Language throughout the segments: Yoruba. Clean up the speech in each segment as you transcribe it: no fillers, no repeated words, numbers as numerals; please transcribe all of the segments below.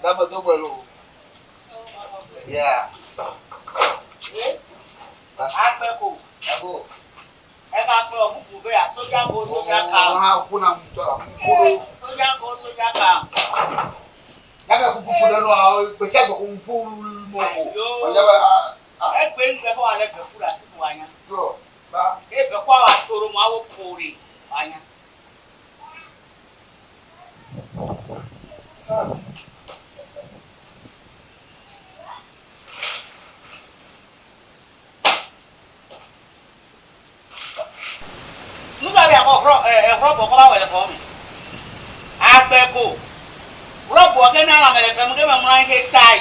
Dama double. Yeah. Agbeko. Abo. E ka pe obubu be ya soja go soja ka. Ah, kuna mtola mkuru. Soja go soja ka. Yaga kukufuda no pese ko kumpulu mo. Wajaba E pe nbe ko ale fe fura si wanya. yo. Ba. E fe kwa wa toro mo awo pori wanya. Nuga bi akokro robo ko ba wele for me. Agbeko. Robo ke na la mele fe mu ke me mu ke tai.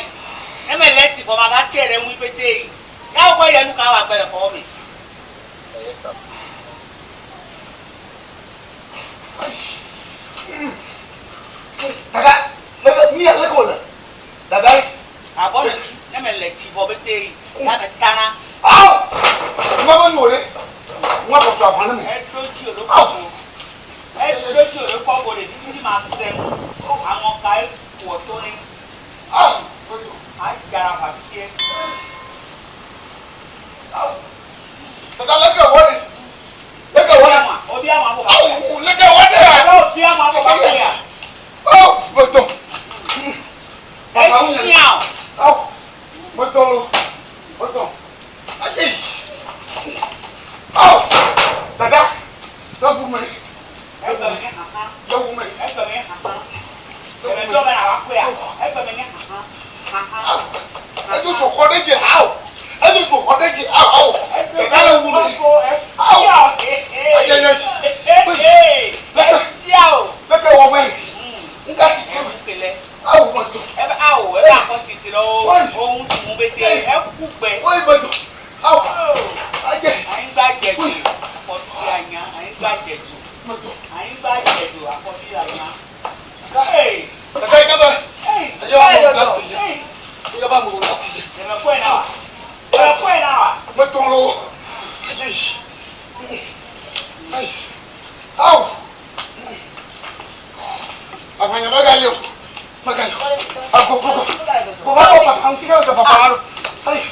E me leti for ma ba kere mu ipete yi. Ya ko ye nu ka wa gbele for me. Daga, mi ya le ko la. Daga. Abon e me leti for bete yi. Ya me tana. Ah! Ngaba nore. Ngaba so afana me. E do chi oloko. E do chi oloko bo de ti ma se mu. Awon ka e ko to ni. Ah! Ai jara fa fi e. Daga leke woni. Leke woni. Obi ama bo ba. Oh, leke woni. Obi ama bo ba ya. Oh, beto. E siao. Oh, beto. Beto. Ai. Oh, daga. Dagu me. E gbe me ha. Dagu me. E gbe me ha. E be to be na wa ko ya. E gbe me ha. Ha. Eju to ko deji how. Eju to ko deji how. Daga le wu me. How. Ajeje. Siao. Leke wo me. Nga ti se me. Pele. How beto. E be awo, e ba ko titi lo. Ohun ti mu bete. E ku pe. Oi beto. How. Aje. Ayin gba jeju. Afọbi anya. Ayin gba jeju. Beto. Ayin gba jeju. Afọbi anya. Hey. Daga ikaba. Hey. Ayo mo da ku. Ikaba mo da ku. E me ko na wa. E me ko na wa. Beto lo. Aje. Ai. How. Apanya magalio. Magalio. Ako. Ko ba ko pa ang sigaw sa paparo. Ay.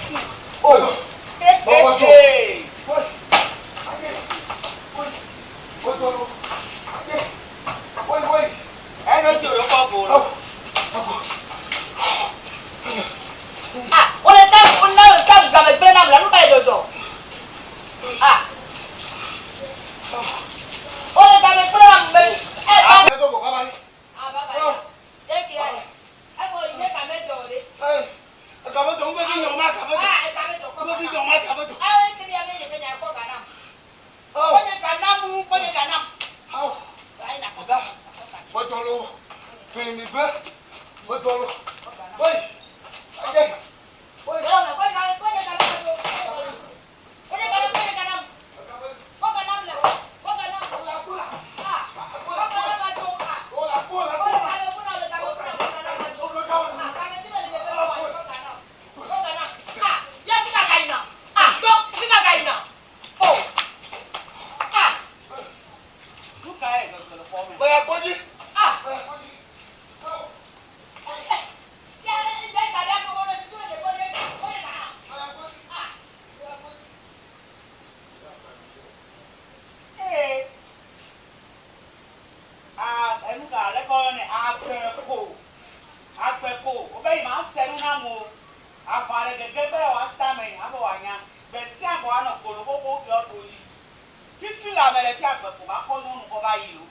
Oh. Hey. Oi. Aje. Oi. Beto lo. Aje. Oi. E no joro ko bo. Oh. Ah, ole ta ga me pe na la nu ba jojo. Ah. Ole ta me pe na me. Beto ko baba. Ah, baba. Je ki ai. Ai ko je ka me jo re. Ay. Akaba to ngwe bi nyoma akaba to. Ah, ka me jo ko. Ngwe bi nyoma akaba to. Ah, ti ya me je pe na ko ga na. Oh. Ko je ga na mu, ko je ga na. How. Ai na ko. Oga. Beto lo. Pin mi gbe. Beto lo. Oi. Aje. Oi. Pero me ko je ga na. Ko je ga na. Ko je ga na. Ko ga na le. Ko ga na. Ah. Ko ga na ba jo. Ah. Hola, hola. Ko je ga na ko na le ga ko na ba jo. Ah, ka me ti me le pe lo wa ko ga na. Ko ga na. Ah, ya ti ka ga ina. Ah, do ti ka ga ina. Oh. Ah. Luka e go to the form. Baya boji. Ah. Baya boji. Oh. Ya ni de ka da ko le tu de ko le ga na. Baya boji. Ah. Baya boji. Hey. Luka le ko ni agbeko. Agbeko. O be ma seru na mo. Afare gege be wa ta me abo wa nya. Be si abo ana ko lo ko ko yo do yi. Fifi la mele fi agbeko ba ko nu ko ba yi o.